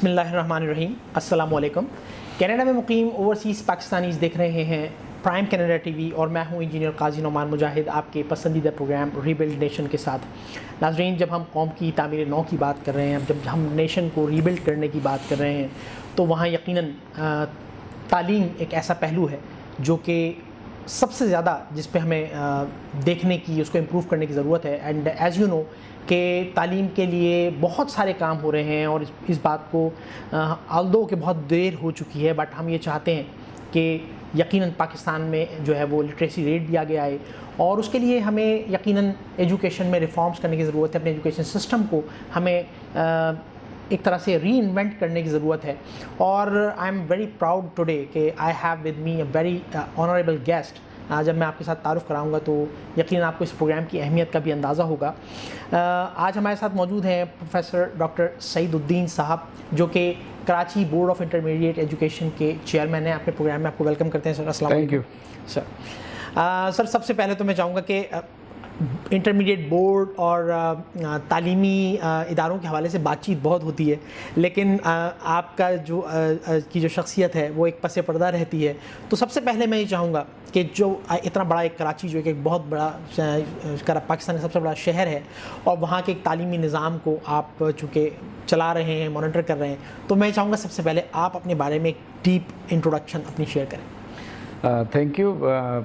बिस्मिल्लाहिर्रहमानिर्रहीम, अस्सलामुअलैकुम। कनाडा में मुकीम ओवरसीज़ पाकिस्तानीज़ देख रहे हैं प्राइम कनाडा टीवी और मैं हूं इंजीनियर काजी नौमान मुजाहिद आपके पसंदीदा प्रोग्राम रीबिल्ड नेशन के साथ। नाज़रीन, जब हम कौम की तामीर नौ की बात कर रहे हैं, जब हम नेशन को रीबिल्ड करने की बात कर रहे हैं, तो वहाँ यकीनन तालीम एक ऐसा पहलू है जो कि सबसे ज़्यादा जिस पे हमें देखने की, उसको इम्प्रूव करने की ज़रूरत है। एंड एज़ यू नो कि तालीम के लिए बहुत सारे काम हो रहे हैं और इस बात को ऑल्दो कि बहुत देर हो चुकी है, बट हम ये चाहते हैं कि यकीनन पाकिस्तान में जो है वो लिटरेसी रेट भी आगे आए और उसके लिए हमें यकीनन एजुकेशन में रिफॉर्म्स करने की ज़रूरत है। अपने एजुकेशन सिस्टम को हमें एक तरह से री इन्वेंट करने की ज़रूरत है। और I am very proud today कि I have with me a very honourable guest. जब मैं आपके साथ तारुफ़ कराऊंगा तो यकीनन आपको इस प्रोग्राम की अहमियत का भी अंदाज़ा होगा। आज हमारे साथ मौजूद हैं प्रोफेसर डॉक्टर सईदुद्दीन साहब, जो कि Karachi board of intermediate education के चेयरमैन हैं। आपके प्रोग्राम में आपको वेलकम करते हैं सर। अस्सलाम वालेकुम। Thank you sir. सर, सबसे पहले तो मैं चाहूँगा कि इंटरमीडिएट बोर्ड और तालीमी इदारों के हवाले से बातचीत बहुत होती है, लेकिन आपका जो शख्सियत है वो एक पसे पर्दा रहती है। तो सबसे पहले मैं ये चाहूँगा कि जो इतना बड़ा एक कराची जो एक बहुत बड़ा पाकिस्तान का सबसे बड़ा शहर है और वहाँ के एक तालीमी निज़ाम को आप चूँकि चला रहे हैं, मॉनिटर कर रहे हैं, तो मैं चाहूँगा सबसे पहले आप अपने बारे में एक डीप इंट्रोडक्शन अपनी शेयर करें। Thank you.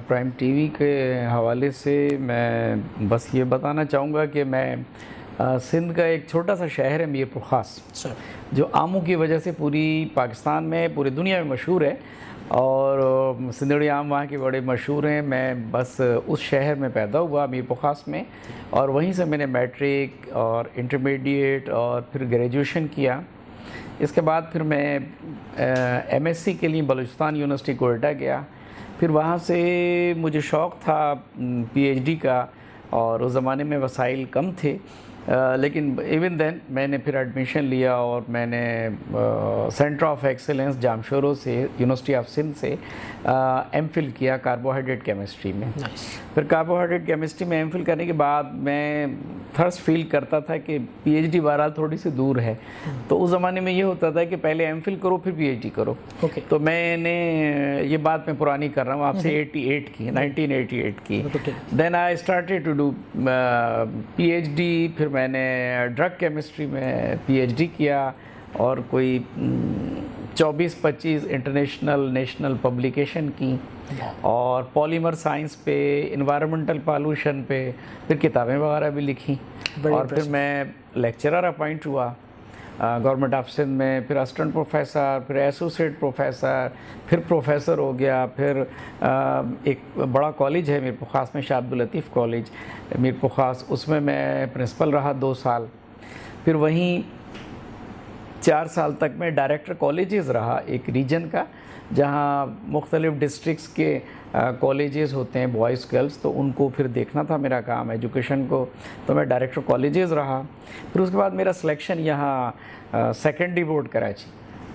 प्राइम टीवी के हवाले से मैं बस ये बताना चाहूँगा कि मैं सिंध का एक छोटा सा शहर है मीरपुर ख़ास, जो आमों की वजह से पूरी पाकिस्तान में, पूरी दुनिया में मशहूर है और सिंधड़ी आम वहाँ के बड़े मशहूर हैं। मैं बस उस शहर में पैदा हुआ, मीरपुर ख़ास में, और वहीं से मैंने मैट्रिक और इंटरमीडिएट और फिर ग्रेजुएशन किया। इसके बाद फिर मैं एमएससी के लिए बलूचिस्तान यूनिवर्सिटी कोयटा गया। फिर वहाँ से मुझे शौक़ था पीएचडी का और उस ज़माने में वसाइल कम थे, लेकिन इवन देन मैंने फिर एडमिशन लिया और मैंने सेंटर ऑफ एक्सीलेंस जामशोरो से, यूनिवर्सिटी ऑफ सिंध से एमफिल किया कार्बोहाइड्रेट केमिस्ट्री में। फिर कार्बोहाइड्रेट केमिस्ट्री में एमफिल करने के बाद मैं थर्स्ट फील करता था कि पीएचडी बहरहाल थोड़ी सी दूर है। तो उस ज़माने में ये होता था कि पहले एमफिल करो फिर पीएचडी करो। तो मैंने ये बात मैं पुरानी कर रहा हूँ आपसे, 1988 की। Then I started to do PhD. फिर मैंने ड्रग केमिस्ट्री में पीएचडी किया और कोई 24-25 इंटरनेशनल नेशनल पब्लिकेशन की और पॉलीमर साइंस पे, इन्वायरमेंटल पॉल्यूशन पे फिर किताबें वगैरह भी लिखी। और फिर मैं लेक्चरर अपॉइंट हुआ गवर्नमेंट ऑफ सिंध में, फिर असिस्टेंट प्रोफेसर, फिर एसोसिएट प्रोफेसर, फिर प्रोफेसर हो गया। फिर एक बड़ा कॉलेज है मीरपुर ख़ास में, शाह अब्दुल लतीफ़ कॉलेज मीरपुर ख़ास, उसमें मैं प्रिंसिपल रहा 2 साल। फिर वहीं 4 साल तक मैं डायरेक्टर कॉलेजेस रहा एक रीजन का, जहाँ मुख्तलिफ़ डिस्ट्रिक्ट्स के कॉलेजेस होते हैं बॉयज़ गर्ल्स, तो उनको फिर देखना था मेरा काम एजुकेशन को, तो मैं डायरेक्टर कॉलेजेस रहा। फिर उसके बाद मेरा सिलेक्शन यहाँ सेकेंडरी बोर्ड कराची,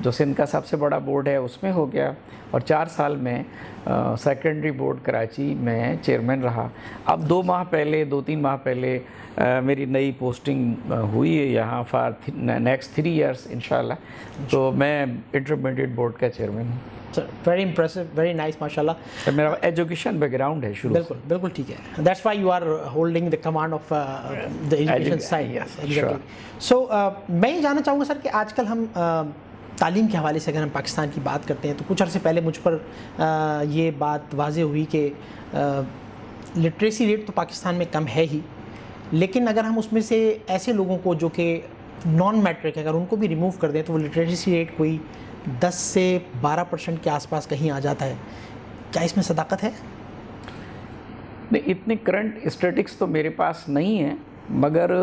जो सिंध का सबसे बड़ा बोर्ड है, उसमें हो गया और 4 साल में सेकेंडरी बोर्ड कराची में चेयरमैन रहा। अब 2-3 माह पहले मेरी नई पोस्टिंग हुई है यहाँ फॉर नेक्स्ट 3 इयर्स इंशाल्लाह। तो मैं इंटरमीडिएट बोर्ड का चेयरमैन हूँ। वेरी इंप्रेसिव, वेरी नाइस, माशाल्लाह। मेरा एजुकेशन बैकग्राउंड है शुरू से। बिल्कुल ठीक है। That's why you are holding the command of the education side. So मैं ये जानना चाहूँगा सर कि आजकल हम तालीम के हवाले से अगर हम पाकिस्तान की बात करते हैं तो कुछ अर्से पहले मुझ पर ये बात वाज़े हुई कि लिटरेसी रेट तो पाकिस्तान में कम है ही, लेकिन अगर हम उसमें से ऐसे लोगों को जो कि नॉन मैट्रिक है, अगर उनको भी रिमूव कर दें तो वो लिटरेसी रेट कोई 10 से 12% के आसपास कहीं आ जाता है। क्या इसमें सदाकत है? नहीं, इतने करंट स्टैटिस्टिक्स तो मेरे पास नहीं है, मगर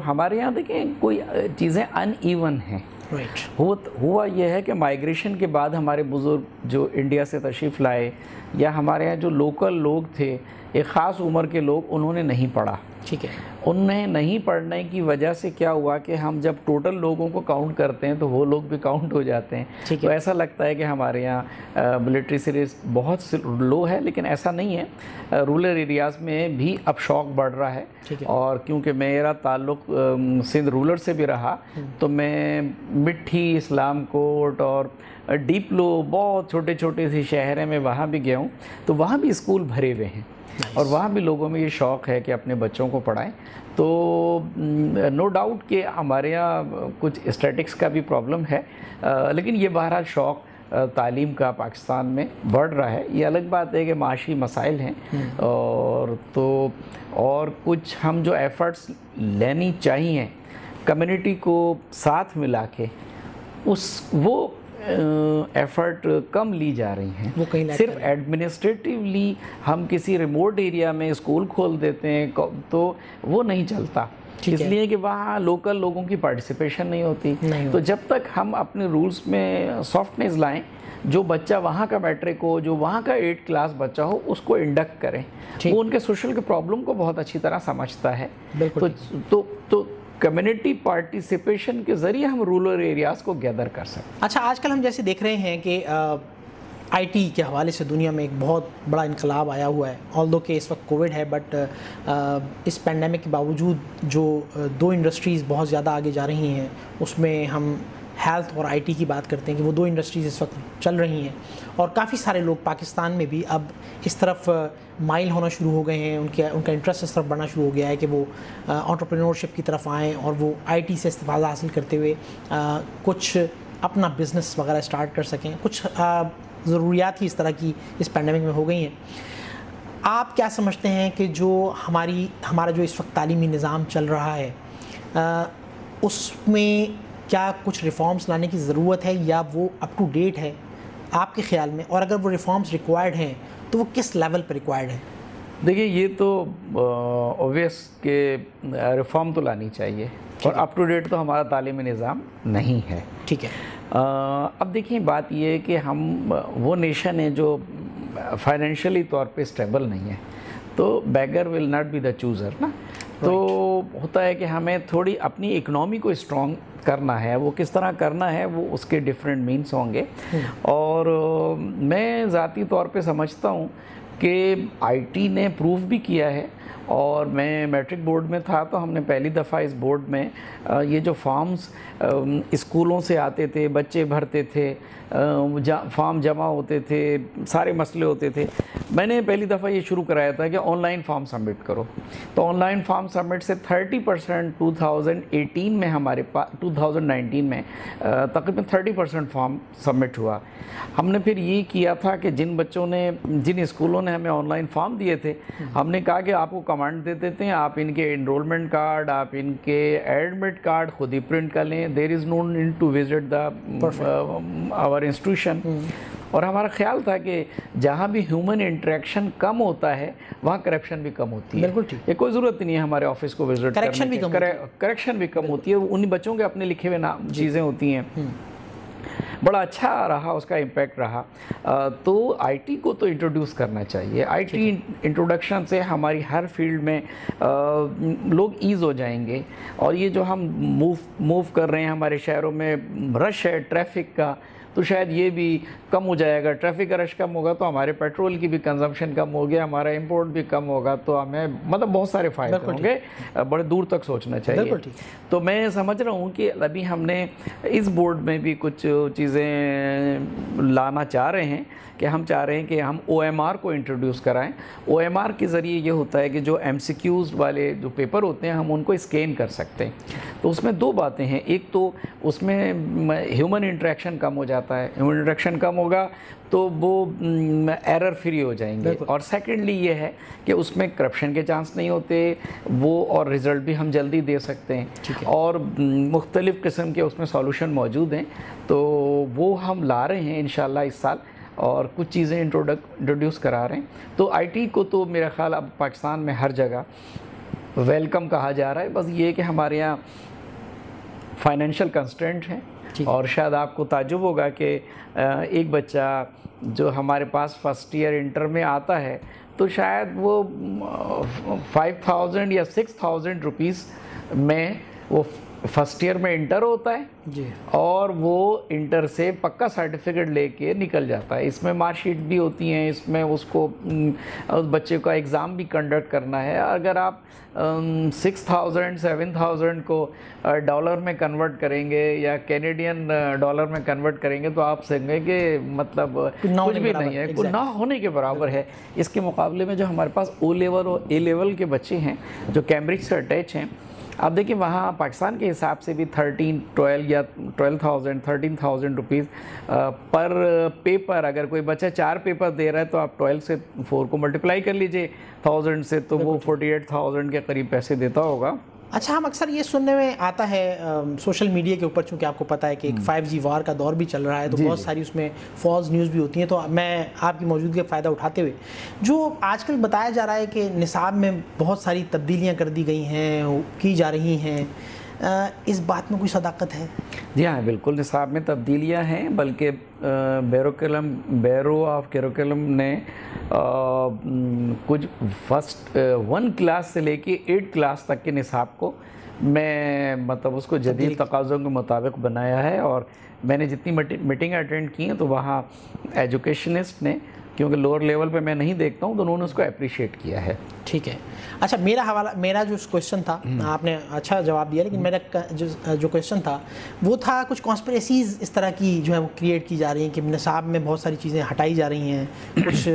हमारे यहाँ देखें कोई चीज़ें अनइवन हैं। हुआ यह है कि माइग्रेशन के बाद हमारे बुज़ुर्ग जो इंडिया से तशरीफ़ लाए, या हमारे यहाँ जो लोकल लोग थे एक ख़ास उम्र के लोग, उन्होंने नहीं पढ़ा। ठीक है। उन्हें नहीं पढ़ने की वजह से क्या हुआ कि हम जब टोटल लोगों को काउंट करते हैं तो वो लोग भी काउंट हो जाते हैं। तो ऐसा लगता है कि हमारे यहाँ लिटरेसी रेट बहुत लो है, लेकिन ऐसा नहीं है। रूरल एरियाज़ में भी अब शौक बढ़ रहा है। और क्योंकि मेरा ताल्लुक़ सिंध रूरल से भी रहा, तो मैं मिट्टी, इस्लाम कोट और डीप लो, बहुत छोटे छोटे से शहर हैं, मैं वहाँ भी गया हूँ, तो वहाँ भी स्कूल भरे हुए हैं और वहाँ भी लोगों में ये शौक़ है कि अपने बच्चों को पढ़ाएं। तो नो डाउट कि हमारे यहाँ कुछ स्टैटिक्स का भी प्रॉब्लम है, लेकिन ये बहरहाल शौक़ तालीम का पाकिस्तान में बढ़ रहा है। ये अलग बात है कि माशी मसाइल हैं, और कुछ हम जो एफ़र्ट्स लेनी चाहिए कम्युनिटी को साथ मिला के, वो एफ़र्ट कम ली जा रही हैं। वो कहीं सिर्फ एडमिनिस्ट्रेटिवली हम किसी रिमोट एरिया में स्कूल खोल देते हैं तो वो नहीं चलता, इसलिए कि वहाँ लोकल लोगों की पार्टिसिपेशन नहीं होती। तो जब तक हम अपने रूल्स में सॉफ्टनेस लाएं, जो बच्चा वहाँ का मैट्रिक हो, जो वहाँ का 8th क्लास बच्चा हो, उसको इंडक्ट करें। वो उनके सोशल के प्रॉब्लम को बहुत अच्छी तरह समझता है। तो कम्युनिटी पार्टिसिपेशन के ज़रिए हम रूरल एरियाज़ को गैदर कर सकते हैं। अच्छा, आजकल हम जैसे देख रहे हैं कि आईटी के हवाले से दुनिया में एक बहुत बड़ा इनकलाब आया हुआ है। ऑल्दो कि इस वक्त कोविड है, बट इस पेंडेमिक के बावजूद जो 2 इंडस्ट्रीज़ बहुत ज़्यादा आगे जा रही हैं, उसमें हम हेल्थ और आईटी की बात करते हैं कि वो 2 इंडस्ट्रीज़ इस वक्त चल रही हैं, और काफ़ी सारे लोग पाकिस्तान में भी अब इस तरफ माइल होना शुरू हो गए हैं। उनका इंटरेस्ट इस तरफ बढ़ना शुरू हो गया है कि वो एंटरप्रेन्योरशिप की तरफ आएँ और वो आईटी से इस्तेफ़ादा हासिल करते हुए कुछ अपना बिज़नेस वगैरह स्टार्ट कर सकें। कुछ ज़रूरियात ही इस तरह की इस पेंडेमिक में हो गई हैं। आप क्या समझते हैं कि जो हमारा जो इस वक्त तालीमी निज़ाम चल रहा है, उसमें क्या कुछ रिफॉर्म्स लाने की ज़रूरत है, या वो अप टू डेट है आपके ख़्याल में? और अगर वो रिफॉर्म्स रिक्वायर्ड हैं तो वो किस लेवल पर रिक्वायर्ड है? देखिए, ये तो ऑब्वियस के रिफॉर्म तो लानी चाहिए, और अप टू डेट तो हमारा तालीमी निज़ाम नहीं है। ठीक है। अब देखिए, बात ये है कि हम वो नेशन है जो फाइनेंशियली तौर पे स्टेबल नहीं है, तो beggar will not be the chooser ना। तो होता है कि हमें थोड़ी अपनी इकनॉमी को स्ट्रॉन्ग करना है। वो किस तरह करना है, वो उसके डिफरेंट मीन्स होंगे। और मैं ज़ाती तौर पे समझता हूँ कि आईटी ने प्रूव भी किया है, और मैं मैट्रिक बोर्ड में था तो हमने पहली दफ़ा इस बोर्ड में ये जो फॉर्म्स स्कूलों से आते थे, बच्चे भरते थे, फॉर्म जमा होते थे, सारे मसले होते थे, मैंने पहली दफ़ा ये शुरू कराया था कि ऑनलाइन फॉर्म सबमिट करो। तो ऑनलाइन फॉर्म सबमिट से 30% 2018 में हमारे पास 2019 में तकरीबन 30% फॉर्म सबमिट हुआ। हमने फिर ये किया था कि जिन स्कूलों ने हमें ऑनलाइन फॉर्म दिए थे, हमने कहा कि आपको कमांड दे देते हैं, आप इनके इनरोलमेंट कार्ड, आप इनके एडमिट कार्ड खुद ही प्रिंट कर लें। There is no need to visit the our institution. और हमारा ख्याल था कि जहाँ भी ह्यूमन इंटरेक्शन कम होता है, वहाँ करप्शन भी कम होती है। बिल्कुल ठीक। ये कोई ज़रूरत नहीं है हमारे ऑफिस को विजिट करने की, करेक्शन भी कम होती है। उन्हीं बच्चों के अपने लिखे हुए नाम चीज़ें होती हैं। बड़ा अच्छा रहा, उसका इम्पैक्ट रहा। तो आईटी को तो इंट्रोड्यूस करना चाहिए। आईटी इंट्रोडक्शन से हमारी हर फील्ड में लोग ईज़ हो जाएंगे। और ये जो हम मूव कर रहे हैं, हमारे शहरों में रश है ट्रैफिक का, तो शायद ये भी कम हो जाएगा। ट्रैफिक का रश कम होगा तो हमारे पेट्रोल की भी कंजम्पशन कम होगी, हमारा इंपोर्ट भी कम होगा, तो हमें मतलब बहुत सारे फ़ायदे होंगे। बड़े दूर तक सोचना चाहिए। तो मैं समझ रहा हूँ कि अभी हमने इस बोर्ड में भी कुछ चीज़ें लाना चाह रहे हैं कि हम चाह रहे हैं कि हम OMR को इंट्रोड्यूस कराएं। OMR के ज़रिए ये होता है कि जो MCQs वाले जो पेपर होते हैं, हम उनको स्कैन कर सकते हैं। तो उसमें 2 बातें हैं। एक तो उसमें ह्यूमन इंटरेक्शन कम हो जाता है, ह्यूमन इंटरेक्शन कम होगा तो वो एरर फ्री हो जाएंगे। और सेकेंडली ये है कि उसमें करप्शन के चांस नहीं होते वो, और रिज़ल्ट भी हम जल्दी दे सकते हैं, और मुख्तलिफ़ किस्म के उसमें सॉल्यूशन मौजूद हैं। तो वो हम ला रहे हैं इंशाल्लाह इस साल, और कुछ चीज़ें इंट्रोड्यूस करा रहे हैं। तो आईटी को तो मेरा ख़्याल अब पाकिस्तान में हर जगह वेलकम कहा जा रहा है। बस ये कि हमारे यहाँ फाइनेंशियल कंस्ट्रेंट हैं, और शायद आपको ताज्जुब होगा कि एक बच्चा जो हमारे पास फर्स्ट ईयर इंटर में आता है, तो शायद वो 5,000 या 6,000 रुपीज़ में वो फर्स्ट ईयर में इंटर होता है जी, और वो इंटर से पक्का सर्टिफिकेट लेके निकल जाता है। इसमें मार्कशीट भी होती हैं, इसमें उसको उस बच्चे का एग्ज़ाम भी कंडक्ट करना है। अगर आप 6,000 7,000 को डॉलर में कन्वर्ट करेंगे या कैनेडियन डॉलर में कन्वर्ट करेंगे तो आप समझेंगे कि मतलब कुछ भी नहीं है, कुछ ना होने के बराबर है। इसके मुकाबले में जो हमारे पास ओ लेवल और ए लेवल के बच्चे हैं जो कैम्ब्रिज से अटैच हैं, आप देखिए वहाँ पाकिस्तान के हिसाब से भी 12 या 12,000 13,000 रुपीज़ पर पेपर। अगर कोई बच्चा 4 पेपर दे रहा है तो आप 12 से 4 को मल्टीप्लाई कर लीजिए 1000 से, तो वो 48,000 के करीब पैसे देता होगा। अच्छा, हम अक्सर ये सुनने में आता है सोशल मीडिया के ऊपर, चूँकि आपको पता है कि एक 5G वार का दौर भी चल रहा है, तो बहुत सारी उसमें फॉल्स न्यूज़ भी होती हैं। तो मैं आपकी मौजूदगी का फ़ायदा उठाते हुए, जो आजकल बताया जा रहा है कि निसाब में बहुत सारी तब्दीलियाँ कर दी गई हैं, की जा रही हैं, इस बात में कोई सदाकत है? जी हाँ, बिल्कुल निसाब में तब्दीलियाँ हैं, बल्कि बैरो ऑफ करिकुलम ने कुछ फर्स्ट 1 क्लास से लेके 8 क्लास तक के निसाब को मैं मतलब उसको जदीद तकाज़ों के मुताबिक बनाया है। और मैंने जितनी मीटिंग अटेंड की हैं तो वहाँ एजुकेशनिस्ट ने, क्योंकि लोअर लेवल पे मैं नहीं देखता हूँ, तो उन्होंने उसको अप्रिशिएट किया है। ठीक है। अच्छा, मेरा जो क्वेश्चन था, आपने अच्छा जवाब दिया, लेकिन मेरा जो क्वेश्चन था वो था कुछ कॉन्स्पिरेसीज इस तरह की जो है वो क्रिएट की जा रही हैं कि निसाब में बहुत सारी चीज़ें हटाई जा रही हैं, कुछ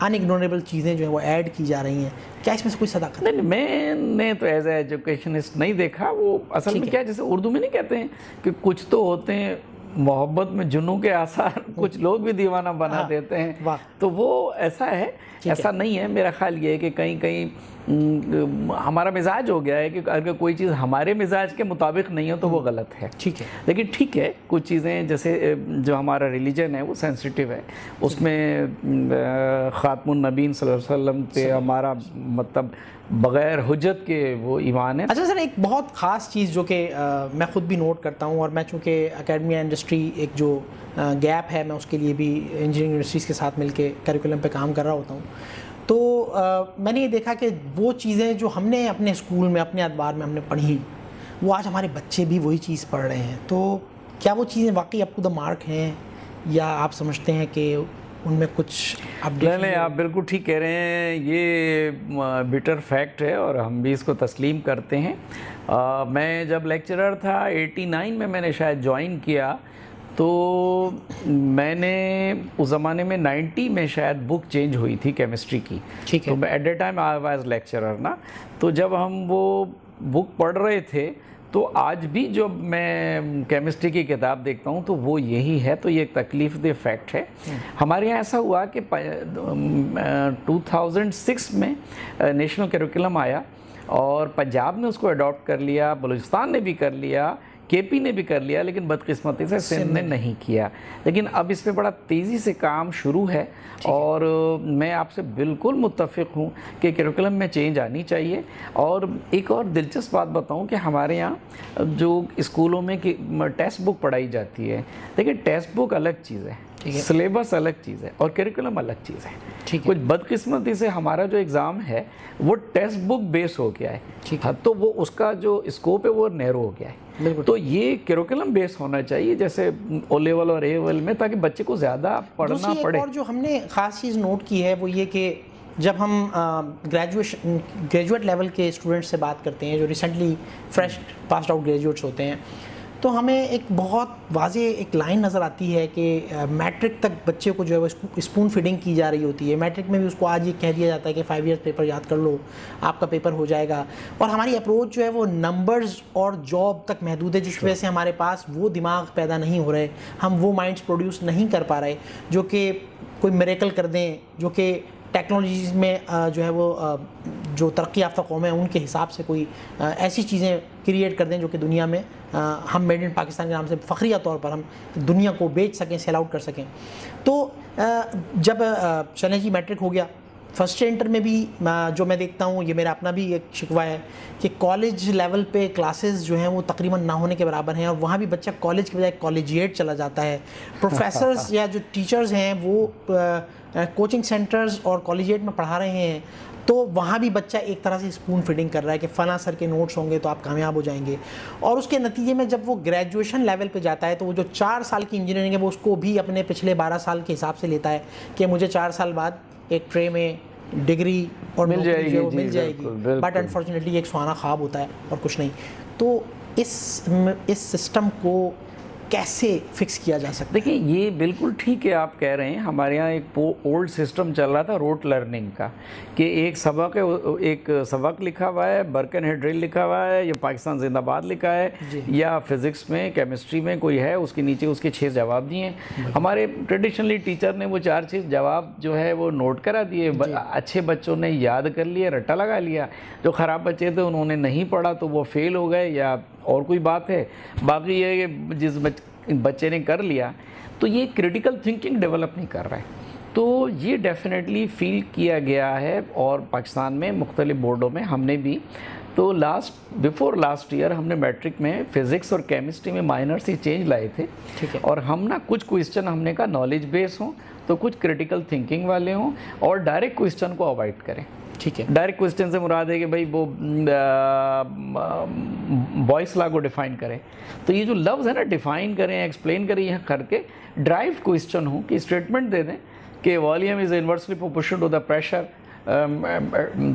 अनइग्नोरेबल चीज़ें जो हैं वो ऐड की जा रही हैं। क्या इसमें से कोई सदाकत? नहीं, मैंने तो एज ए एजुकेशनिस्ट नहीं देखा। वो असल में क्या है, जैसे उर्दू में नहीं कहते हैं कि कुछ तो होते हैं मोहब्बत में जुनू के आसार, कुछ लोग भी दीवाना बना देते हैं, तो वो ऐसा है। ऐसा नहीं है। मेरा ख्याल ये है कि कहीं कहीं हमारा मिजाज हो गया है कि अगर कोई चीज़ हमारे मिजाज के मुताबिक नहीं हो तो वो गलत है। ठीक है, लेकिन ठीक है, कुछ चीज़ें जैसे जो हमारा रिलीजन है वो सेंसिटिव है, उसमें ख़ातमुन नबीन सल्लल्लाहु अलैहि वसल्लम पे हमारा मतलब बग़ैर हुज्जत के वो ईमान है। अच्छा सर, एक बहुत ख़ास चीज़ जो कि मैं ख़ुद भी नोट करता हूँ, और मैं चूँकि एकेडमिया इंडस्ट्री एक जो गैप है, मैं उसके लिए भी इंजीनियरिंग यूनिवर्सिटीज़ के साथ मिलके करिकुलम पे काम कर रहा होता हूँ, तो मैंने ये देखा कि वो चीज़ें जो हमने अपने स्कूल में, अपने अदवार में हमने पढ़ी, वो आज हमारे बच्चे भी वही चीज़ पढ़ रहे हैं। तो क्या वो चीज़ें वाकई अप टू द मार्क हैं, या आप समझते हैं कि उनमें कुछ अपडेट? नहीं, आप बिल्कुल ठीक कह रहे हैं। ये बिटर फैक्ट है और हम भी इसको तस्लीम करते हैं। मैं जब लेक्चरर था 89 में मैंने शायद ज्वाइन किया, तो मैंने उस ज़माने में 90 में शायद बुक चेंज हुई थी केमिस्ट्री की। ठीक है। तो at the time I was lecturer ना, तो जब हम वो बुक पढ़ रहे थे तो आज भी जब मैं केमिस्ट्री की किताब देखता हूँ तो वो यही है। तो ये एक तकलीफ दे फैक्ट है। हमारे यहाँ ऐसा हुआ कि 2006 में नेशनल करिकुलम आया और पंजाब ने उसको अडॉप्ट कर लिया, बलूचिस्तान ने भी कर लिया, केपी ने भी कर लिया, लेकिन बदकिस्मती से सिंध ने नहीं किया। लेकिन अब इस पे बड़ा तेज़ी से काम शुरू है और मैं आपसे बिल्कुल मुत्तफ़िक़ हूँ कि करिकुलम में चेंज आनी चाहिए। और एक और दिलचस्प बात बताऊँ कि हमारे यहाँ जो स्कूलों में कि टेक्स्ट बुक पढ़ाई जाती है, देखिए टेक्स्ट बुक अलग चीज़ है, सिलेबस अलग चीज़ है और करिकुलम अलग चीज़ है। कुछ बदकिस्मती से हमारा जो एग्ज़ाम है वो टेक्स्ट बुक बेस हो गया है। हाँ, तो वो उसका जो स्कोप है वो नैरो हो गया है। तो ये करिकुलम बेस होना चाहिए जैसे ओ लेवल और ए लेवल में, ताकि बच्चे को ज़्यादा पढ़ना पड़े। और जो हमने ख़ास चीज़ नोट की है वो ये कि जब हम ग्रेजुएट लेवल के स्टूडेंट्स से बात करते हैं, जो recently fresh pass out graduates होते हैं, तो हमें एक बहुत वाज़ेह एक लाइन नज़र आती है कि मैट्रिक तक बच्चे को जो है वो स्पून फीडिंग की जा रही होती है। मैट्रिक में भी उसको आज ये कह दिया जाता है कि 5 ईयर्स पेपर याद कर लो, आपका पेपर हो जाएगा। और हमारी अप्रोच जो है वो नंबर्स और जॉब तक महदूद है, जिस वजह से हमारे पास वो दिमाग पैदा नहीं हो रहे, हम वो माइंड्स प्रोड्यूस नहीं कर पा रहे जो कि कोई मिरेकल कर दें, जो कि टेक्नोलॉजीज़ में जो है वो जो तरक्की याफ्ता कौम है उनके हिसाब से कोई ऐसी चीज़ें क्रिएट कर दें जो कि दुनिया में हम मेड इन पाकिस्तान के नाम से फ़ख्रिया तौर पर हम दुनिया को बेच सकें, सेल आउट कर सकें। तो जब चलें जी मैट्रिक हो गया, फर्स्ट ईयर इंटर में भी जो मैं देखता हूँ, ये मेरा अपना भी एक शिकवा है कि कॉलेज लेवल पे क्लासेस जो हैं वो तकरीबन ना होने के बराबर हैं, और वहाँ भी बच्चा कॉलेज के बजाय कॉलेजिएट चला जाता है। प्रोफेसर्स या जो टीचर्स हैं वो कोचिंग सेंटर्स और कॉलेजिएट में पढ़ा रहे हैं, तो वहाँ भी बच्चा एक तरह से स्पून फीडिंग कर रहा है कि फ़लाँ सर के नोट्स होंगे तो आप कामयाब हो जाएंगे। और उसके नतीजे में जब वो ग्रेजुएशन लेवल पे जाता है तो वो जो 4 साल की इंजीनियरिंग है वो उसको भी अपने पिछले 12 साल के हिसाब से लेता है कि मुझे 4 साल बाद एक ट्रे में डिग्री और मिल जाएगी, वो मिल जाएगी। बट अनफॉर्चुनेटली एक सुहाना ख्वाब होता है और कुछ नहीं। तो इस सिस्टम को कैसे फिक्स किया जा सकता है? देखिए, ये बिल्कुल ठीक है आप कह रहे हैं। हमारे यहाँ एक ओल्ड सिस्टम चल रहा था रोट लर्निंग का, कि एक सबक लिखा हुआ है, बर्कन हेड्रिल लिखा हुआ है, या पाकिस्तान जिंदाबाद लिखा है, या फिजिक्स में केमिस्ट्री में कोई है, उसके नीचे उसके 6 जवाब दिए हैं। हमारे ट्रेडिशनली टीचर ने वो 4-6 जवाब जो है वो नोट करा दिए, अच्छे बच्चों ने याद कर लिया, रट्टा लगा लिया। जो ख़राब बच्चे थे उन्होंने नहीं पढ़ा तो वो फेल हो गए या और कोई बात है। बाकी ये जिस बच्चे ने कर लिया तो ये क्रिटिकल थिंकिंग डेवलप नहीं कर रहा है। तो ये डेफिनेटली फील किया गया है, और पाकिस्तान में मुख्तलिफ बोर्डों में हमने भी तो बिफोर लास्ट ईयर हमने मैट्रिक में फिज़िक्स और केमिस्ट्री में माइनर से चेंज लाए थे। ठीक है। और हम ना कुछ क्वेश्चन हमने कहा नॉलेज बेस हों तो कुछ क्रिटिकल थिंकिंग वाले हों, और डायरेक्ट क्वेश्चन को अवॉइड करें। ठीक है। डायरेक्ट क्वेश्चन से मुराद है कि भाई वो बॉयस लॉ को डिफाइन करें। तो ये जो लफ्ज़ है ना, डिफाइन करें, एक्सप्लेन करें, यह करके ड्राइव क्वेश्चन हो कि स्टेटमेंट दे दें कि volume is inversely proportional to the pressure,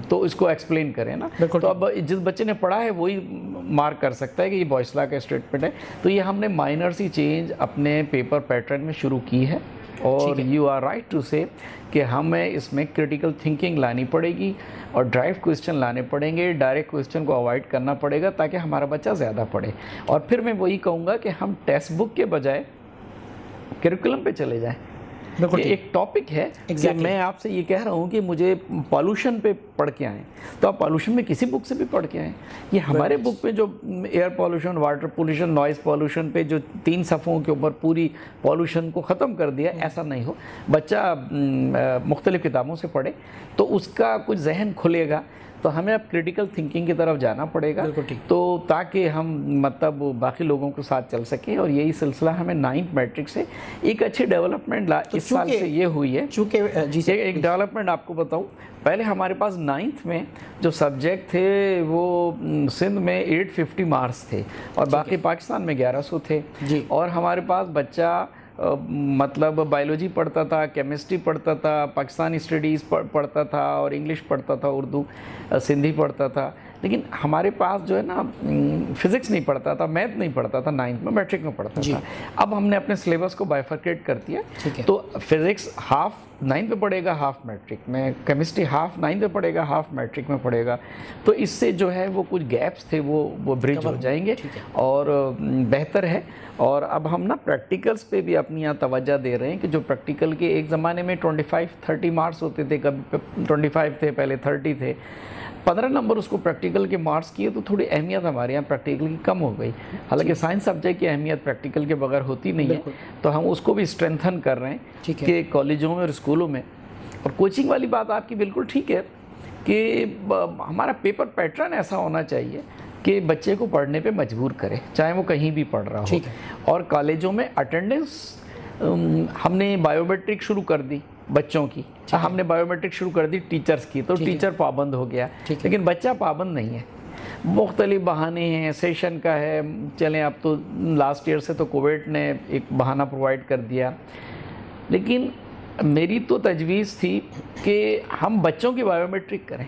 तो इसको एक्सप्लेन करें ना। तो अब जिस बच्चे ने पढ़ा है वही मार्क कर सकता है कि ये बॉयस लॉ का स्टेटमेंट है। तो ये हमने माइनर सी चेंज अपने पेपर पैटर्न में शुरू की है, और यू आर राइट टू से कि हमें इसमें क्रिटिकल थिंकिंग लानी पड़ेगी और ड्राइव क्वेश्चन लाने पड़ेंगे, डायरेक्ट क्वेश्चन को अवॉइड करना पड़ेगा ताकि हमारा बच्चा ज़्यादा पढ़े। और फिर मैं वही कहूँगा कि हम टेक्स्ट बुक के बजाय करिकुलम पे चले जाएं। एक टॉपिक है कि मैं आपसे ये कह रहा हूँ कि मुझे पॉल्यूशन पे पढ़ के आएँ, तो आप पॉल्यूशन में किसी बुक से भी पढ़ के आएँ। ये हमारे बुक पे जो air pollution, water pollution, noise pollution पे जो 3 सफ़ों के ऊपर पूरी पॉल्यूशन को ख़त्म कर दिया, ऐसा नहीं हो। बच्चा मुख्तलिफ़ किताबों से पढ़े तो उसका कुछ जहन खुलेगा। तो हमें अब क्रिटिकल थिंकिंग की तरफ जाना पड़ेगा, तो ताकि हम मतलब बाकी लोगों के साथ चल सकें। और यही सिलसिला हमें 9th मैट्रिक से एक अच्छी डेवलपमेंट इस साल से ये हुई है। चूँकि एक डेवलपमेंट आपको बताऊं, पहले हमारे पास 9th में जो सब्जेक्ट थे वो सिंध में 850 मार्क्स थे और बाकी पाकिस्तान में 1100 थे। और हमारे पास बच्चा मतलब बायोलॉजी पढ़ता था, केमिस्ट्री पढ़ता था, पाकिस्तानी स्टडीज़ पढ़ता था, और इंग्लिश पढ़ता था, उर्दू सिंधी पढ़ता था। लेकिन हमारे पास जो है ना फिज़िक्स नहीं पढ़ता था, मैथ नहीं पढ़ता था, 9th में, मैट्रिक में पढ़ता था। अब हमने अपने सिलेबस को बाइफरकेट कर दिया। तो फिज़िक्स हाफ 9th में पढ़ेगा, हाफ मैट्रिक में, केमिस्ट्री हाफ 9th में पढ़ेगा, हाफ मैट्रिक में पढ़ेगा। तो इससे जो है वो कुछ गैप्स थे वो ब्रिज हो जाएंगे और बेहतर है। और अब हम ना प्रैक्टिकल्स पे भी अपनी यहाँ तवज्जो दे रहे हैं कि जो प्रैक्टिकल के एक ज़माने में 25-30 मार्क्स होते थे, कभी 25 थे, पहले 30 थे, 15 नंबर उसको प्रैक्टिकल के मार्क्स किए तो थोड़ी अहमियत हमारे यहाँ प्रैक्टिकल की कम हो गई। हालांकि साइंस सब्जेक्ट की अहमियत प्रैक्टिकल के बगैर होती नहीं है, तो हम उसको भी स्ट्रेंथन कर रहे हैं कि कॉलेजों में और स्कूलों में। और कोचिंग वाली बात आपकी बिल्कुल ठीक है कि हमारा पेपर पैटर्न ऐसा होना चाहिए कि बच्चे को पढ़ने पे मजबूर करे, चाहे वो कहीं भी पढ़ रहा हो। और कॉलेजों में अटेंडेंस हमने बायोमेट्रिक शुरू कर दी बच्चों की, हमने बायोमेट्रिक शुरू कर दी टीचर्स की, तो टीचर पाबंद हो गया, लेकिन बच्चा पाबंद नहीं है। मुख्तलिफ बहाने हैं, सेशन का है, चलें अब तो लास्ट ईयर से तो कोविड ने एक बहाना प्रोवाइड कर दिया। लेकिन मेरी तो तजवीज़ थी कि हम बच्चों की बायोमेट्रिक करें।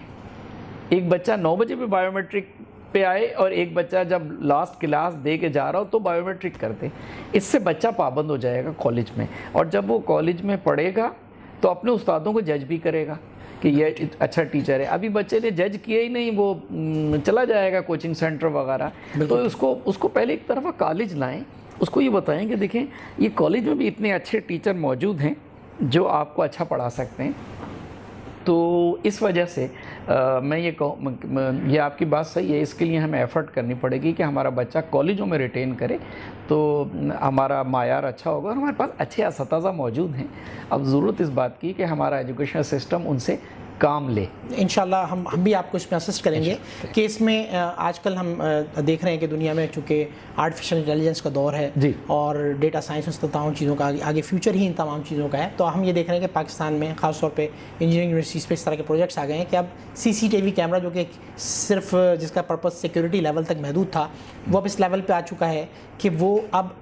एक बच्चा 9 बजे पे बायोमेट्रिक पे आए और एक बच्चा जब लास्ट क्लास दे के जा रहा हो तो बायोमेट्रिक करते। इससे बच्चा पाबंद हो जाएगा कॉलेज में, और जब वो कॉलेज में पढ़ेगा तो अपने उस्तादों को जज भी करेगा कि ये अच्छा टीचर है। अभी बच्चे ने जज किया ही नहीं, वो चला जाएगा कोचिंग सेंटर वगैरह। तो उसको पहले एक तरफा कॉलेज लाएं, उसको ये बताएं कि देखें ये कॉलेज में भी इतने अच्छे टीचर मौजूद हैं जो आपको अच्छा पढ़ा सकते हैं। तो इस वजह से मैं ये कहूँ, ये आपकी बात सही है, इसके लिए हमें एफ़र्ट करनी पड़ेगी कि हमारा बच्चा कॉलेजों में रिटेन करे, तो हमारा मायार अच्छा होगा और हमारे पास अच्छे इस्तिज़ा मौजूद हैं। अब ज़रूरत इस बात की कि हमारा एजुकेशन सिस्टम उनसे काम ले। इंशाल्लाह हम भी आपको इसमें असिस्ट करेंगे कि इसमें आजकल हम देख रहे हैं कि दुनिया में चूँकि आर्टिफिशियल इंटेलिजेंस का दौर है जी, और डेटा साइंस उन तमाम चीज़ों का आगे फ्यूचर ही इन तमाम चीज़ों का है, तो हम ये देख रहे हैं कि पाकिस्तान में ख़ासतौर पे इंजीनियरिंग यूनिवर्सिटीज़ पे इस तरह के प्रोजेक्ट्स आ गए हैं कि अब CCTV कैमरा जो कि सिर्फ जिसका पर्पस सिक्योरिटी लेवल तक महदूद था, वो अब इस लेवल पर आ चुका है कि वो अब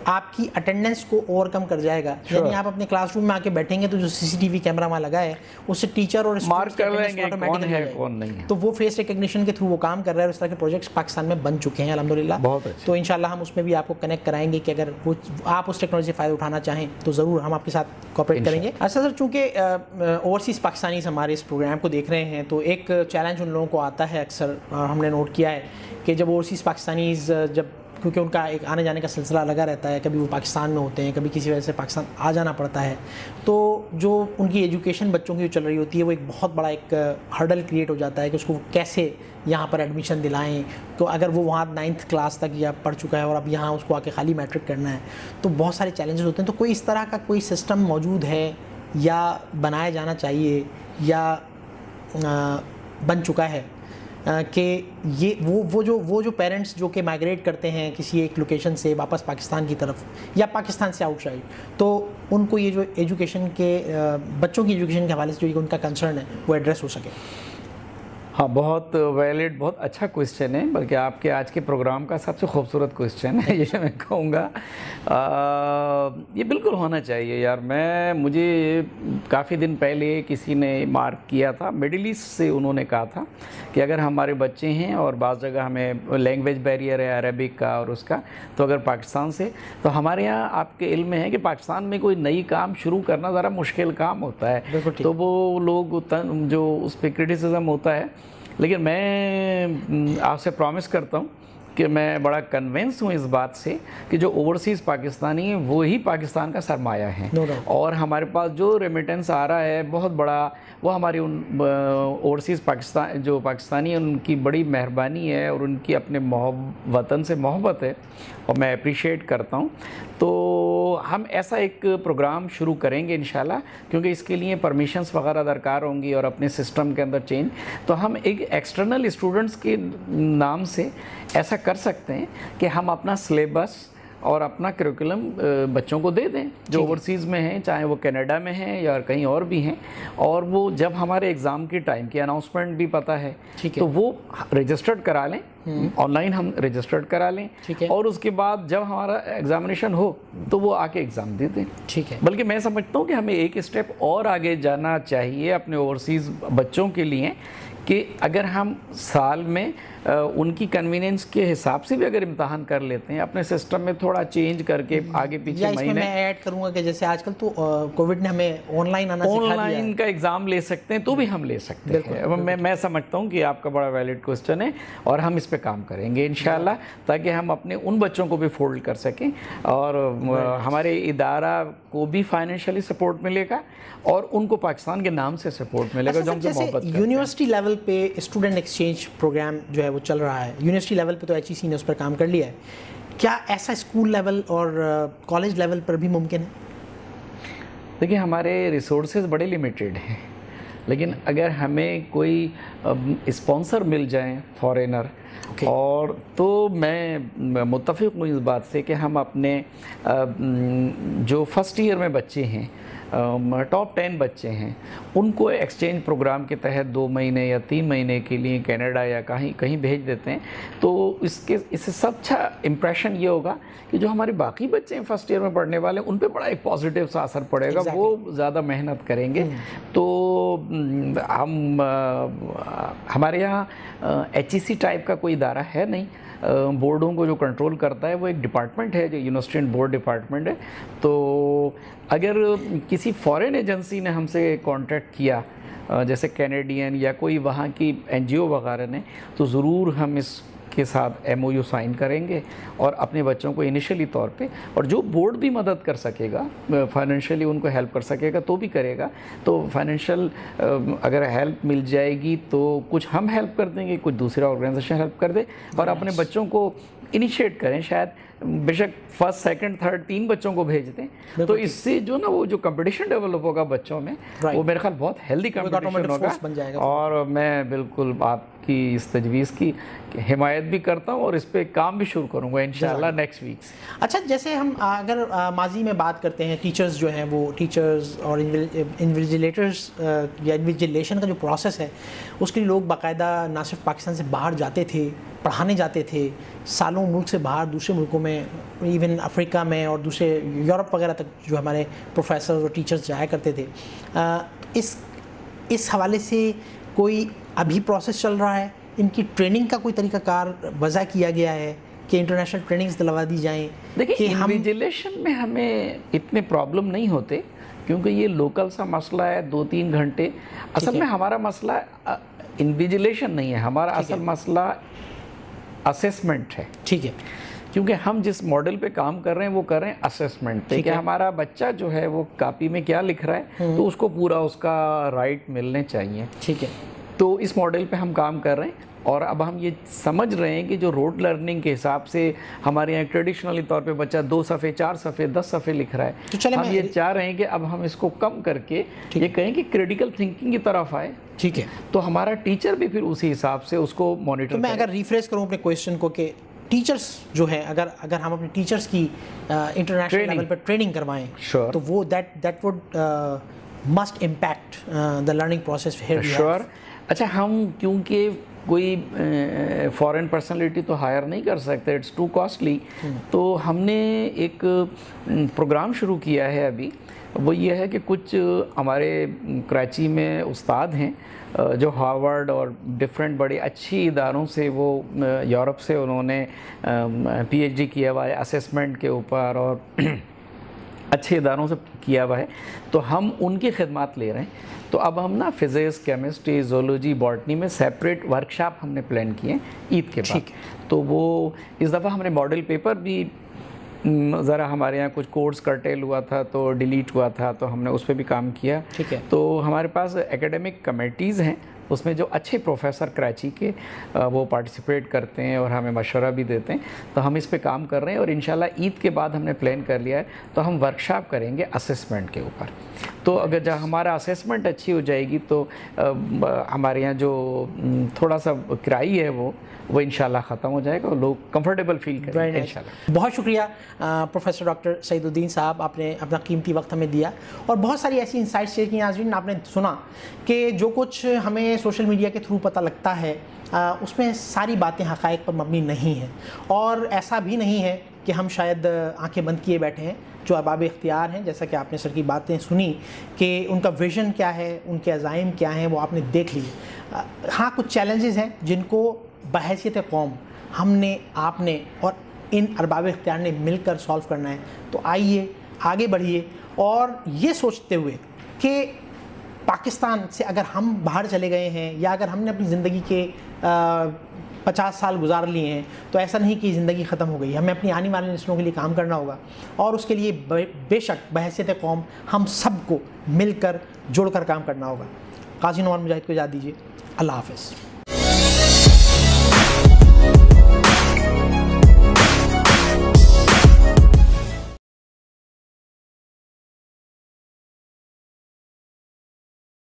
आपकी अटेंडेंस को ओवरकम कर जाएगा। यानी आप अपने क्लासरूम में आके बैठेंगे तो जो CCTV कैमरा वहाँ लगा है उससे टीचर और मार्क कर लेंगे कौन है कौन नहीं है, तो वो फेस रिकग्निशन के थ्रू वो काम कर रहा है। इस तरह के प्रोजेक्ट्स पाकिस्तान में बन चुके हैं अल्हम्दुलिल्लाह। बहुत अच्छे। तो इंशाल्लाह हम उसमें भी आपको कनेक्ट कराएंगे कि अगर वो आप उस टेक्नोलॉजी से फ़ायदा उठाना चाहें तो ज़रूर हम आपके साथ कोऑपरेट करेंगे। अच्छा सर, चूँकि ओवरसीज़ पाकिस्तानीज़ हमारे इस प्रोग्राम को देख रहे हैं तो एक चैलेंज उन लोगों को आता है अक्सर, हमने नोट किया है कि जब ओवरसीज़ पाकिस्तानीज़ जब क्योंकि उनका एक आने जाने का सिलसिला लगा रहता है, कभी वो पाकिस्तान में होते हैं, कभी किसी वजह से पाकिस्तान आ जाना पड़ता है, तो जो उनकी एजुकेशन बच्चों की जो चल रही होती है वो एक बहुत बड़ा एक हर्डल क्रिएट हो जाता है कि उसको कैसे यहाँ पर एडमिशन दिलाएं। तो अगर वो वहाँ 9th क्लास तक या पढ़ चुका है और अब यहाँ उसको आके खाली मैट्रिक करना है, तो बहुत सारे चैलेंजेस होते हैं। तो कोई इस तरह का कोई सिस्टम मौजूद है या बनाया जाना चाहिए या बन चुका है कि ये वो जो पेरेंट्स जो कि माइग्रेट करते हैं किसी एक लोकेशन से वापस पाकिस्तान की तरफ या पाकिस्तान से आउटसाइड, तो उनको ये जो एजुकेशन के बच्चों की एजुकेशन के हवाले से जो उनका कंसर्न है वो एड्रेस हो सके? हाँ, बहुत वैलिड, बहुत अच्छा क्वेश्चन है, बल्कि आपके आज के प्रोग्राम का सबसे खूबसूरत क्वेश्चन है ये मैं कहूँगा। ये बिल्कुल होना चाहिए यार। मुझे काफ़ी दिन पहले किसी ने मार्क किया था, मिडिल ईस्ट से उन्होंने कहा था कि अगर हमारे बच्चे हैं और बाज़ जगह हमें लैंग्वेज बैरियर है अरबिक का और उसका, तो अगर पाकिस्तान से, तो हमारे यहाँ आपके इल्म में है कि पाकिस्तान में कोई नई काम शुरू करना ज़रा मुश्किल काम होता है, तो वो लोग जो उस पर क्रिटिसिज्म होता है। लेकिन मैं आपसे प्रॉमिस करता हूँ कि मैं बड़ा कन्विंस हूँ इस बात से कि जो ओवरसीज़ पाकिस्तानी हैं वो ही पाकिस्तान का सरमाया है। और हमारे पास जो रेमिटेंस आ रहा है बहुत बड़ा, वो हमारी उन ओवरसीज़ पाकिस्तानी हैं उनकी बड़ी मेहरबानी है और उनकी अपने वतन से मोहब्बत है और मैं अप्रिशिएट करता हूँ। तो हम ऐसा एक प्रोग्राम शुरू करेंगे इंशाल्लाह, क्योंकि इसके लिए परमिशंस वगैरह दरकार होंगी और अपने सिस्टम के अंदर चेंज, तो हम एक एक्सटर्नल स्टूडेंट्स के नाम से ऐसा कर सकते हैं कि हम अपना सिलेबस और अपना करिकुलम बच्चों को दे दें जो ओवरसीज़ में हैं, चाहे वो कनाडा में हैं या कहीं और भी हैं, और वो जब हमारे एग्ज़ाम के टाइम की अनाउंसमेंट भी पता है तो वो रजिस्टर्ड करा लें, ऑनलाइन हम रजिस्टर्ड करा लें, और उसके बाद जब हमारा एग्जामिनेशन हो तो वो आके एग्ज़ाम दे दें। ठीक है। बल्कि मैं समझता हूँ कि हमें एक स्टेप और आगे जाना चाहिए अपने ओवरसीज़ बच्चों के लिए कि अगर हम साल में उनकी कन्वीनियंस के हिसाब से भी अगर इम्तहान कर लेते हैं, अपने सिस्टम में थोड़ा चेंज करके आगे पीछे या इसमें मैं ऐड करूंगा कि जैसे आजकल तो कोविड ने हमें ऑनलाइन आना सिखा दिया है, ऑनलाइन का एग्ज़ाम ले सकते हैं, तो भी हम ले सकते हैं। मैं समझता हूँ कि आपका बड़ा वैलिड क्वेश्चन है और हम इस पे काम करेंगे इंशाल्लाह, ताकि हम अपने उन बच्चों को भी फोल्ड कर सकें और हमारे इदारा को भी फाइनेंशियली सपोर्ट मिलेगा और उनको पाकिस्तान के नाम से सपोर्ट मिलेगा जो हमसे मोहब्बत करते हैं। यूनिवर्सिटी लेवल पे स्टूडेंट एक्सचेंज प्रोग्राम जो है वो चल रहा है, यूनिवर्सिटी लेवल पे तो HEC ने उस पर काम कर लिया है, क्या ऐसा स्कूल लेवल और कॉलेज लेवल पर भी मुमकिन है? देखिए, हमारे रिसोर्सेज बड़े लिमिटेड हैं, लेकिन अगर हमें कोई स्पॉन्सर मिल जाए फॉरेनर और तो मैं मुत्तफ़िक़ हूँ इस बात से कि हम अपने जो फर्स्ट ईयर में बच्चे हैं, टॉप 10 बच्चे हैं, उनको एक्सचेंज प्रोग्राम के तहत 2 महीने या 3 महीने के लिए कनाडा या कहीं भेज देते हैं। तो इससे सब अच्छा इम्प्रेशन ये होगा कि जो हमारे बाकी बच्चे हैं फर्स्ट ईयर में पढ़ने वाले, उन पे बड़ा एक पॉजिटिव सा असर पड़ेगा। वो ज़्यादा मेहनत करेंगे। तो हम हमारे यहाँ HEC टाइप का कोई इदारा है नहीं, बोर्डों को जो कंट्रोल करता है वो एक डिपार्टमेंट है जो यूनिवर्सिटी एंड बोर्ड डिपार्टमेंट है। तो अगर किसी फॉरेन एजेंसी ने हमसे कांटेक्ट किया, जैसे कैनेडियन या कोई वहाँ की NGO वगैरह ने, तो ज़रूर हम इसके साथ MOU साइन करेंगे और अपने बच्चों को इनिशियली तौर पे, और जो बोर्ड भी मदद कर सकेगा फाइनेंशियली उनको हेल्प कर सकेगा तो भी करेगा। तो फाइनेंशियल अगर हेल्प मिल जाएगी तो कुछ हम हेल्प कर देंगे, कुछ दूसरा ऑर्गेनाइजेशन हेल्प कर दे, और अपने बच्चों को इनिशिएट करें, शायद बेशक फर्स्ट सेकंड थर्ड 3 बच्चों को भेज दें, तो इससे जो ना वो जो कंपटीशन डेवलप होगा बच्चों में, वो मेरे ख्याल बहुत हेल्दी कंपटीशन होगा। और मैं बिल्कुल आपकी इस तजवीज़ की हिमायत भी करता हूँ और इस पर काम भी शुरू करूँगा इंशाल्लाह नेक्स्ट वीक। अच्छा, जैसे हम अगर माजी में बात करते हैं, टीचर्स जो हैं वो टीचर्स और इन्विजिलेटर्स या इन्विजिलेशन का जो प्रोसेस है उसके लिए लोग बाकायदा ना सिर्फ पाकिस्तान से बाहर जाते थे, पढ़ाने जाते थे, सालों मुल्क से बाहर दूसरे मुल्कों में, इवन अफ्रीका में और दूसरे यूरोप वगैरह तक जो हमारे प्रोफेसर और टीचर्स जाया करते थे। इस हवाले से कोई अभी प्रोसेस चल रहा है, इनकी ट्रेनिंग का कोई तरीक़ाकार वज़ा किया गया है कि इंटरनेशनल ट्रेनिंग्स दिलवा दी जाएँ? देखिए, इन्विजिलेशन में हमें इतने प्रॉब्लम नहीं होते क्योंकि ये लोकल सा मसला है, 2-3 घंटे। असल में हमारा मसला इन्विजिलेशन नहीं है, हमारा असल मसला असेसमेंट है। ठीक है, क्योंकि हम जिस मॉडल पे काम कर रहे हैं वो कर रहे हैं असेसमेंट पे, कि हमारा बच्चा जो है वो कॉपी में क्या लिख रहा है तो उसको पूरा उसका राइट मिलने चाहिए। ठीक है, तो इस मॉडल पे हम काम कर रहे हैं और अब हम ये समझ रहे हैं कि जो रोड लर्निंग के हिसाब से हमारे यहाँ ट्रेडिशनली तौर पे बच्चा 2 सफ़े 4 सफ़े 10 सफ़े लिख रहा है, तो हम ये चाह रहे हैं कि अब हम इसको कम करके ये कहें कि क्रिटिकल थिंकिंग की तरफ आए। ठीक है, तो हमारा टीचर भी फिर उसी हिसाब से उसको मॉनिटर। तो मैं अगर रिफ्रेश करूँ अपने क्वेश्चन को कि टीचर्स जो है, अगर हम अपने टीचर्स की इंटरनेशनल लेवल पर ट्रेनिंग करवाएं, तो वो that would must impact the learning process here. Sure. अच्छा, हम क्योंकि कोई फॉरेन पर्सनालिटी तो हायर नहीं कर सकते, इट्स टू कॉस्टली, तो हमने एक प्रोग्राम शुरू किया है अभी। वो ये है कि कुछ हमारे कराची में उस्ताद हैं जो हार्वर्ड और डिफरेंट बड़े अच्छी इदारों से, वो यूरोप से उन्होंने पीएचडी किया हुआ है असेसमेंट के ऊपर और अच्छे इदारों से किया हुआ है, तो हम उनकी खिदमत ले रहे हैं। तो अब हम ना फिज़िक्स, केमिस्ट्री, ज़ूलॉजी, बॉटनी में सेपरेट वर्कशॉप हमने प्लान किए ईद के बाद। तो वो इस दफ़ा हमने मॉडल पेपर भी ज़रा हमारे यहाँ कुछ कोर्स कर्टेल हुआ था तो डिलीट हुआ था, तो हमने उस पर भी काम किया। ठीक है, तो हमारे पास एकेडमिक कमेटीज़ हैं, उसमें जो अच्छे प्रोफेसर कराची के वो पार्टिसिपेट करते हैं और हमें मशवरा भी देते हैं। तो हम इस पे काम कर रहे हैं और इंशाल्लाह ईद के बाद हमने प्लान कर लिया है तो हम वर्कशॉप करेंगे असेसमेंट के ऊपर। तो अगर जब हमारा असेसमेंट अच्छी हो जाएगी तो हमारे यहाँ जो थोड़ा सा किराई है वो इंशाल्लाह ख़त्म हो जाएगा और लोग कंफर्टेबल फील करेंगे इंशाल्लाह। बहुत शुक्रिया प्रोफेसर डॉक्टर सईदुद्दीन साहब, आपने अपना कीमती वक्त हमें दिया और बहुत सारी ऐसी इंसाइट्स शेयर की। नाज़रीन, आपने सुना कि जो कुछ हमें सोशल मीडिया के थ्रू पता लगता है उसमें सारी बातें हक़ाइक़ पर मबनी नहीं हैं और ऐसा भी नहीं है कि हम शायद आंखें बंद किए बैठे हैं। जो अरबाब इख्तियार हैं, जैसा कि आपने सर की बातें सुनी कि उनका विज़न क्या है, उनके अज़ाइम क्या हैं, वो आपने देख लिए। हाँ, कुछ चैलेंजेस हैं जिनको बहैसियत कौम हमने, आपने और इन अरबाब इख्तियार ने मिलकर सॉल्व करना है। तो आइए आगे बढ़िए और ये सोचते हुए कि पाकिस्तान से अगर हम बाहर चले गए हैं या अगर हमने अपनी ज़िंदगी के 50 साल गुजार लिए हैं तो ऐसा नहीं कि ज़िंदगी ख़त्म हो गई। हमें अपनी आने वाली नस्लों के लिए काम करना होगा और उसके लिए बेशक बहैसियत कौम हम सबको मिलकर जुड़कर काम करना होगा। काजी नौमान मुजाहिद को इजाज़त दीजिए। अल्लाह हाफ़िज़।